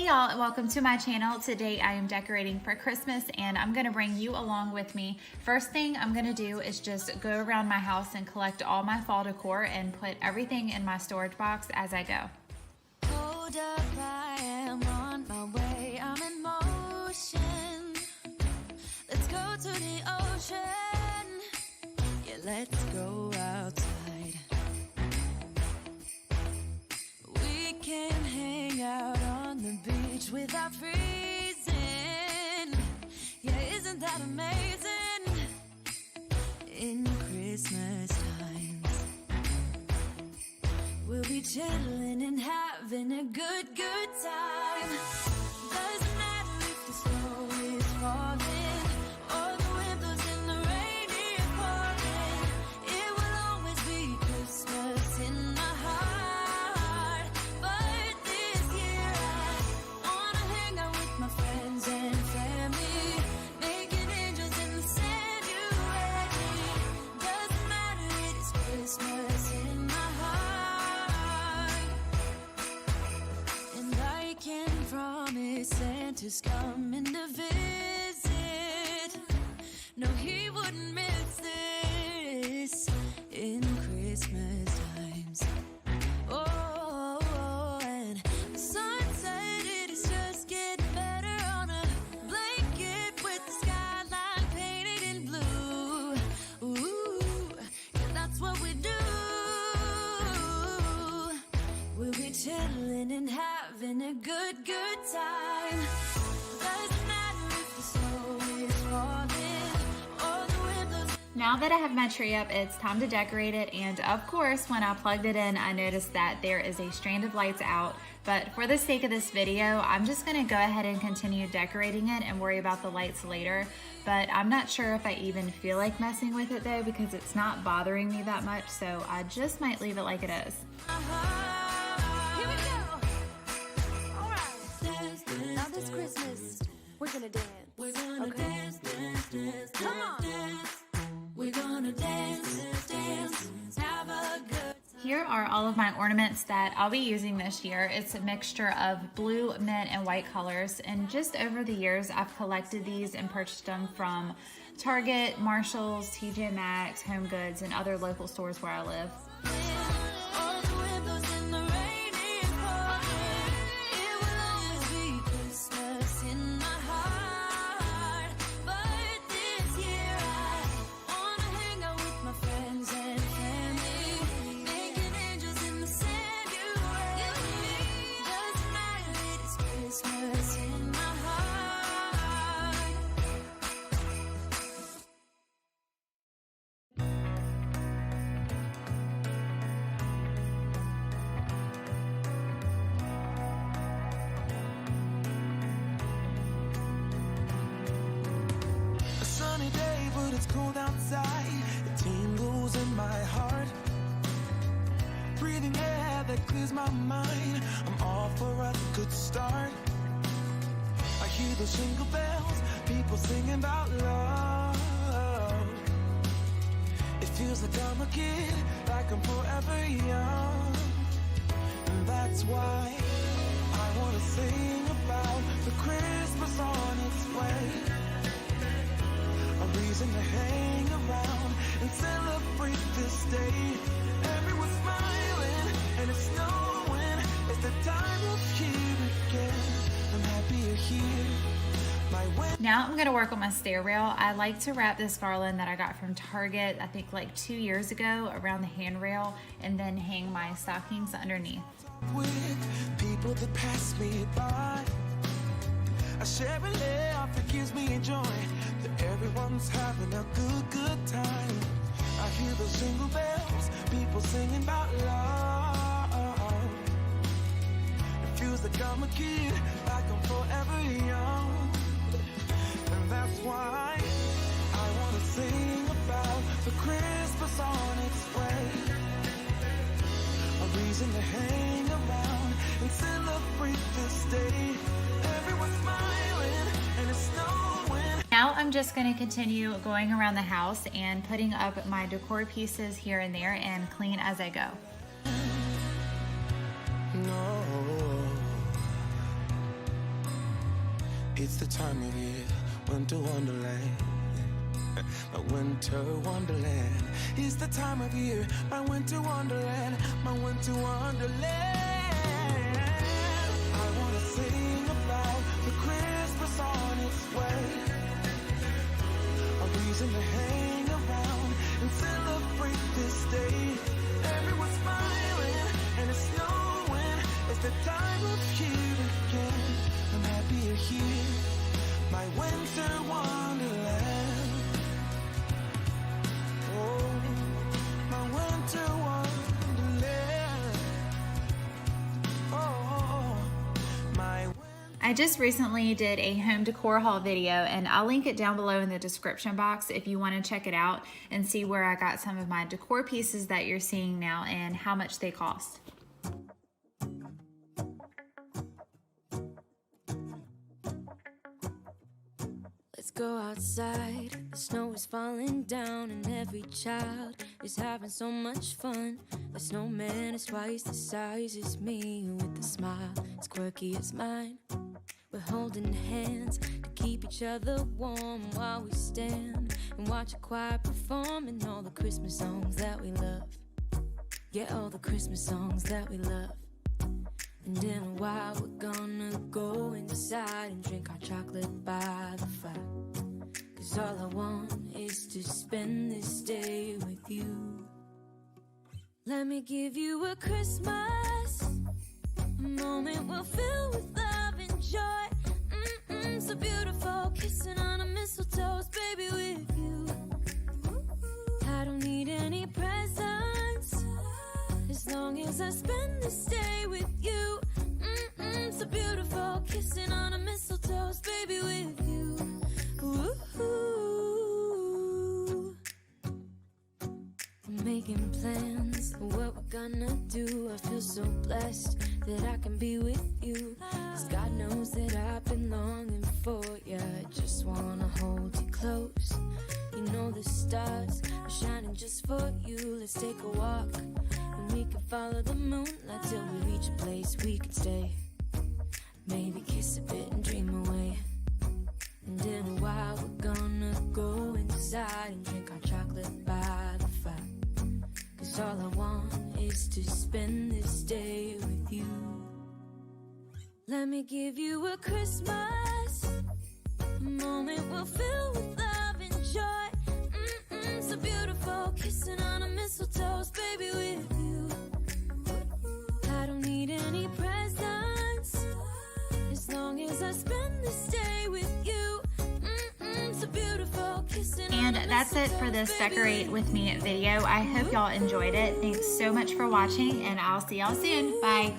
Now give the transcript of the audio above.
Hey y'all, and welcome to my channel. Today I am decorating for Christmas and I'm gonna bring you along with me. First thing I'm gonna do is just go around my house and collect all my fall decor and put everything in my storage box as I go. Hold up, I am on my way, I'm in motion. Let's go to the ocean. Yeah, let's go outside. We can hang out on the beach without freezing. Yeah, isn't that amazing? In Christmas times, we'll be chilling and having a good time. Doesn't matter if the snow is falling or the wind blows and the rain is pouring. It will always be Christmas in my heart. But this year I wanna hang out with my friends and family, making angels in the sand. You ready? Doesn't matter, it is Christmas in my heart. And I can promise Santa's coming to visit. No, he wouldn't miss this in Christmas times. Oh, and the sunset, it is just getting better on a blanket with the skyline painted in blue. Ooh, yeah, that's what we do. We'll be chilling and having a good time. Doesn't matter if the snow is falling or the wind blows. Now that I have my tree up, it's time to decorate it, and of course when I plugged it in I noticed that there is a strand of lights out, but for the sake of this video I'm just going to go ahead and continue decorating it and worry about the lights later. But I'm not sure if I even feel like messing with it though, because it's not bothering me that much, so I just might leave it like it is. Here we go. All right. Now this Christmas, we're gonna dance. We're gonna dance. Come on. We're gonna dance. Have a good. Here are all of my ornaments that I'll be using this year. It's a mixture of blue, mint, and white colors. And just over the years, I've collected these and purchased them from Target, Marshalls, TJ Maxx, Home Goods, and other local stores where I live. All the windows and the rain is pouring. It will always be Christmas in my heart. But this year I wanna hang out with my friends and family, making angels in the sand. You ready? Doesn't matter, it is Christmas in my heart. A sunny day, but it's cold outside. It tingles in my heart. Breathing air that clears my mind. I'm all for a good start. I hear those jingle bells, people singing about love. It feels like I'm a kid, like I'm forever young. And that's why I wanna sing about the Christmas on its way. A reason to hang around and celebrate this day. Everyone's smiling and it's snowing. It's the time of year again. I'm happy you're here. My way. Now I'm gonna work on my stair rail. I like to wrap this garland that I got from Target, I think like 2 years ago, around the handrail and then hang my stockings underneath. With people that pass me by, I share a laugh that gives me joy. That everyone's having a good time. I hear those jingle bells, people singing about love. It feels like I'm a kid, like I'm forever young. And that's why I wanna sing about the Christmas on its way. A reason to hang around and celebrate this day. Everyone's smiling and it's snowing. Now I'm just going to continue going around the house and putting up my decor pieces here and there and clean as I go. No. It's the time of year, winter wonderland. My winter wonderland. It's the time of year, my winter wonderland, my winter wonderland. I wanna sing about the Christmas on its way. A reason to hang around and celebrate this day. Everyone's smiling and it's snowing. It's the time of year again. I'm happy you're here, my winter wonderland. Oh, my winter wonderland. Oh, my I just recently did a home decor haul video, and I'll link it down below in the description box if you want to check it out and see where I got some of my decor pieces that you're seeing now and how much they cost. Let's go outside, the snow is falling down and every child is having so much fun. The snowman is twice the size as me, with a smile as quirky as mine. We're holding hands to keep each other warm while we stand and watch a choir performing all the Christmas songs that we love. Yeah, all the Christmas songs that we love. And in a while we're gonna go inside and drink our chocolate by the fire. 'Cause all I want is to spend this day with you. Let me give you a Christmas, a moment we'll fill with love and joy. So beautiful, kissing on a mistletoe, baby, with you. I don't need any presents, as long as I spend this day with you. So beautiful, kissing on a mistletoe, baby, with you. Ooh. We're making plans for what we're gonna do. I feel so blessed that I can be with you. 'Cause God knows that I've been longing for you. I just wanna hold you close. You know the stars are shining just for you. Let's take a walk and we can follow the moonlight till we reach a place we can stay. Maybe kiss a bit and dream away. And in a while we're gonna go inside and drink our chocolate by the fire. 'Cause all I want is to spend this day with you. Let me give you a Christmas, a moment we'll fill with love and joy. So beautiful, kissing on a mistletoe, baby, with you. I don't need any presents, as long as I spend this day with you. So beautiful, kissing And on a that's it for this mistletoe, Decorate With Me video. I hope y'all enjoyed it. Thanks so much for watching, and I'll see y'all soon. Bye.